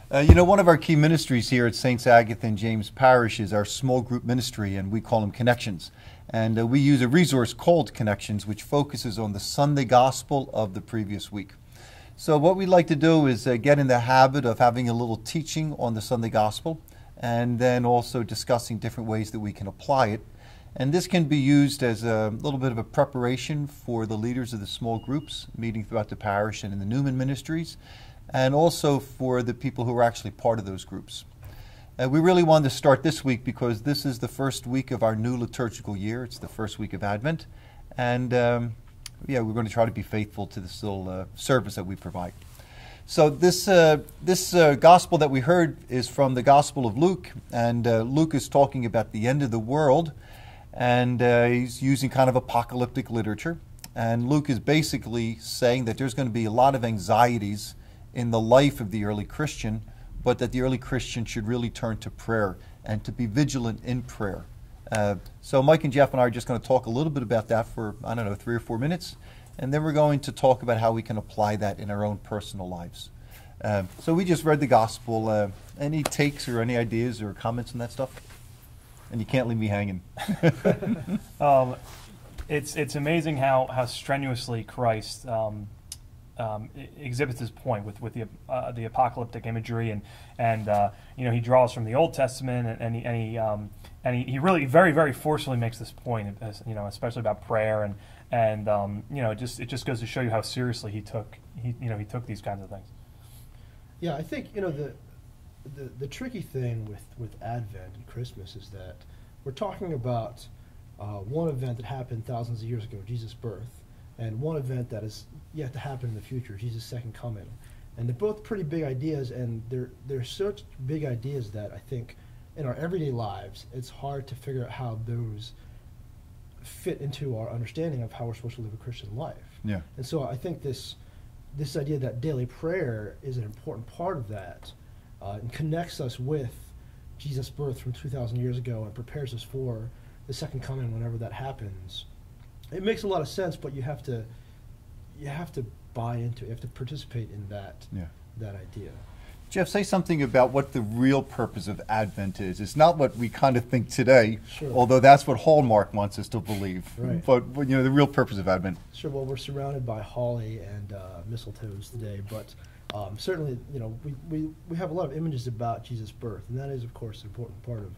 One of our key ministries here at Saints Agatha and James Parish is our small group ministry, and we call them Connections. And we use a resource called Connections, which focuses on the Sunday Gospel of the previous week. So what we'd like to do is get in the habit of having a little teaching on the Sunday Gospel, and then also discussing different ways that we can apply it. And this can be used as a little bit of a preparation for the leaders of the small groups meeting throughout the parish and in the Newman ministries, and also for the people who are actually part of those groups. We really wanted to start this week because this is the first week of our new liturgical year. It's the first week of Advent. And we're going to try to be faithful to this little service that we provide. So this gospel that we heard is from the Gospel of Luke. And Luke is talking about the end of the world. And he's using kind of apocalyptic literature. And Luke is basically saying that there's going to be a lot of anxieties in the life of the early Christian, but that the early Christian should really turn to prayer and to be vigilant in prayer. So Mike and Jeff and I are just going to talk a little bit about that for, 3 or 4 minutes, and then we're going to talk about how we can apply that in our own personal lives. So we just read the gospel. Any takes or any ideas or comments on that stuff? And you can't leave me hanging. It's amazing how strenuously Christ exhibits his point with the apocalyptic imagery, and he draws from the Old Testament, and he really very, very forcefully makes this point, especially about prayer, and it just goes to show you how seriously he took these kinds of things. Yeah, I think the tricky thing with Advent and Christmas is that we're talking about one event that happened thousands of years ago, Jesus' birth, and one event that is yet to happen in the future, Jesus' second coming. And they're both pretty big ideas, and they're such big ideas that I think in our everyday lives, it's hard to figure out how those fit into our understanding of how we're supposed to live a Christian life. Yeah. And so I think this idea that daily prayer is an important part of that, and connects us with Jesus' birth from 2,000 years ago and prepares us for the second coming whenever that happens. It makes a lot of sense, but you have to buy into it. You have to participate in that idea. Jeff, say something about what the real purpose of Advent is. It's not what we kind of think today, sure, although that's what Hallmark wants us to believe. Right. But the real purpose of Advent. Sure. Well, we're surrounded by holly and mistletoes today, but certainly, we have a lot of images about Jesus' birth, and that is, of course, an important part of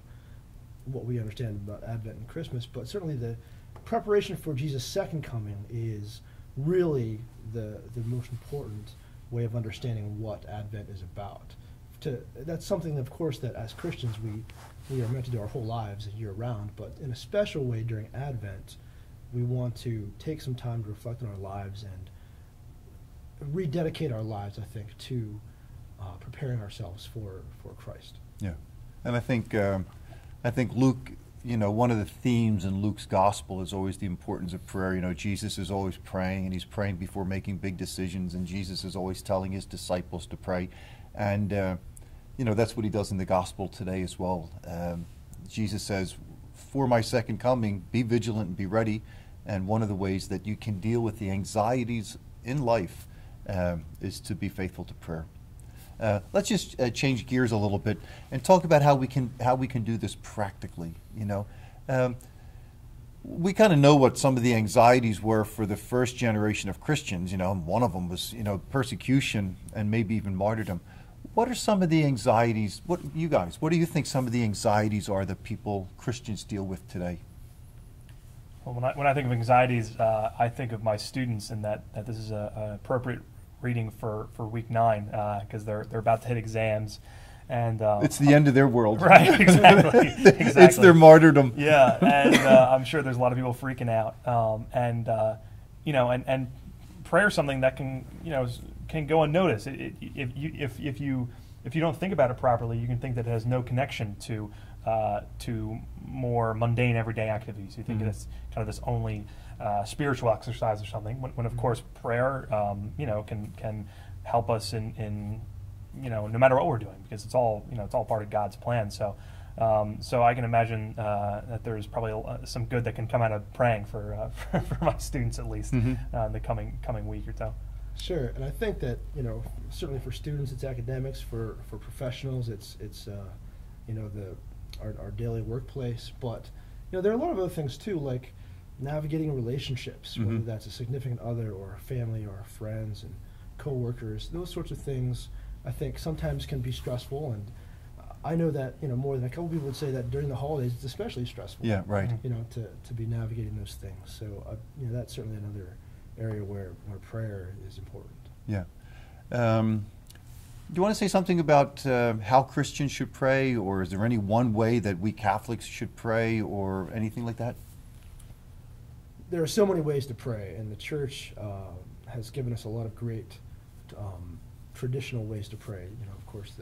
what we understand about Advent and Christmas. But certainly, the preparation for Jesus' second coming is really the most important way of understanding what Advent is about. That's something, of course, that as Christians we are meant to do our whole lives year round, but in a special way during Advent, we want to take some time to reflect on our lives and rededicate our lives, I think, to preparing ourselves for Christ. Yeah, and I think Luke, one of the themes in Luke's gospel is always the importance of prayer. Jesus is always praying, and he's praying before making big decisions, and Jesus is always telling his disciples to pray. And, that's what he does in the gospel today as well. Jesus says, for my second coming, be vigilant and be ready. And one of the ways that you can deal with the anxieties in life is to be faithful to prayer. Let's just change gears a little bit and talk about how we can do this practically. We kind of know what some of the anxieties were for the first generation of Christians. One of them was persecution and maybe even martyrdom. What are some of the anxieties? What do you think some of the anxieties are that Christians deal with today? Well, when I think of anxieties, I think of my students, and that this is an appropriate reading for week 9, because they're about to hit exams, and it's the end of their world. Right, exactly. It's their martyrdom. Yeah, and I'm sure there's a lot of people freaking out, and prayer is something that can go unnoticed. If you don't think about it properly, you can think that it has no connection to more mundane everyday activities. You think it's kind of this only spiritual exercise or something. When of course prayer, can help us in no matter what we're doing, because it's all part of God's plan. So I can imagine that there's probably some good that can come out of praying for my students, at least in the coming week or so. Sure, and I think that certainly for students, it's academics. For professionals, it's our daily workplace. But there are a lot of other things too, like navigating relationships, whether that's a significant other or a family or friends and coworkers. Those sorts of things, I think, sometimes can be stressful. And I know that more than a couple people would say that during the holidays, it's especially stressful. Yeah, right. To be navigating those things. So that's certainly another area where prayer is important. Yeah. Do you want to say something about how Christians should pray, or is there any one way that we Catholics should pray, or anything like that? There are so many ways to pray, and the Church has given us a lot of great traditional ways to pray. Of course,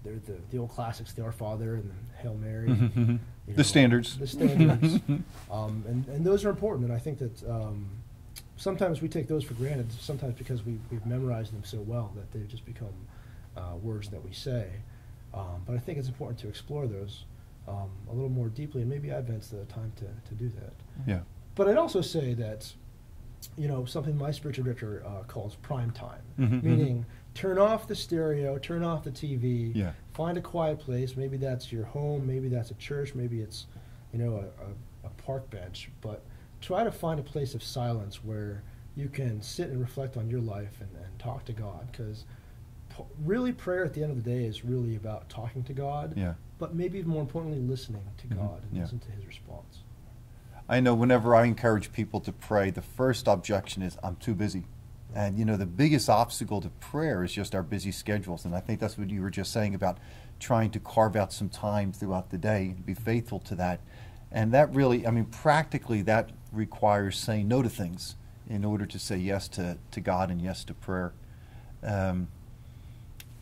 the old classics, the Our Father and the Hail Mary. Mm-hmm. The standards. The standards. And those are important, and I think that sometimes we take those for granted, sometimes because we've memorized them so well that they've just become words that we say. But I think it's important to explore those a little more deeply, and maybe Advent's the time to do that. Yeah. But I'd also say that, something my spiritual director calls prime time, Mm-hmm, meaning turn off the stereo, turn off the TV, Yeah. find a quiet place. Maybe that's your home, maybe that's a church, maybe it's, a park bench. But try to find a place of silence where you can sit and reflect on your life and talk to God, because really prayer at the end of the day is really about talking to God, Yeah. but maybe even more importantly, listening to God and Yeah. listen to His response. I know whenever I encourage people to pray, the first objection is, I'm too busy. And, the biggest obstacle to prayer is just our busy schedules. And I think that's what you were just saying about trying to carve out some time throughout the day and be faithful to that. And that really, practically that requires saying no to things in order to say yes to God and yes to prayer.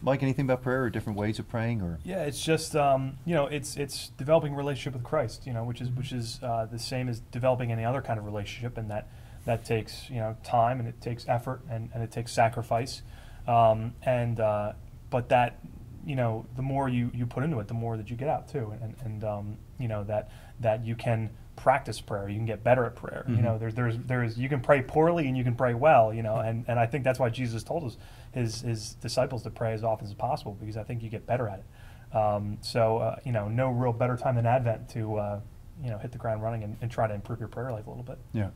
Mike, anything about prayer or different ways of praying? Or Yeah, it's just it's developing a relationship with Christ, which is the same as developing any other kind of relationship, and that takes time, and it takes effort, and it takes sacrifice, but that the more you put into it, the more that you get out too, and that you can practice prayer, you can get better at prayer. Mm-hmm. There's you can pray poorly and you can pray well, and I think that's why Jesus told us his disciples to pray as often as possible, because I think you get better at it. No real better time than Advent to hit the ground running and try to improve your prayer life a little bit. Yeah.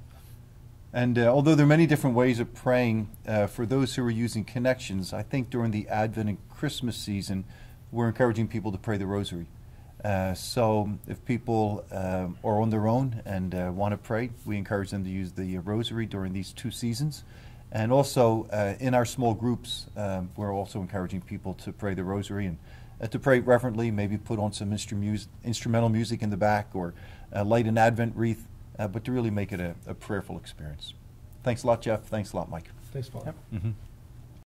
And although there are many different ways of praying, for those who are using Connections, I think during the Advent and Christmas season, we're encouraging people to pray the Rosary. So if people are on their own and want to pray, we encourage them to use the Rosary during these two seasons. And also in our small groups, we're also encouraging people to pray the Rosary and to pray reverently, maybe put on some instrumental music in the back, or light an Advent wreath, but to really make it a prayerful experience. Thanks a lot, Jeff. Thanks a lot, Mike. Thanks, Paul. Yep. Mm-hmm.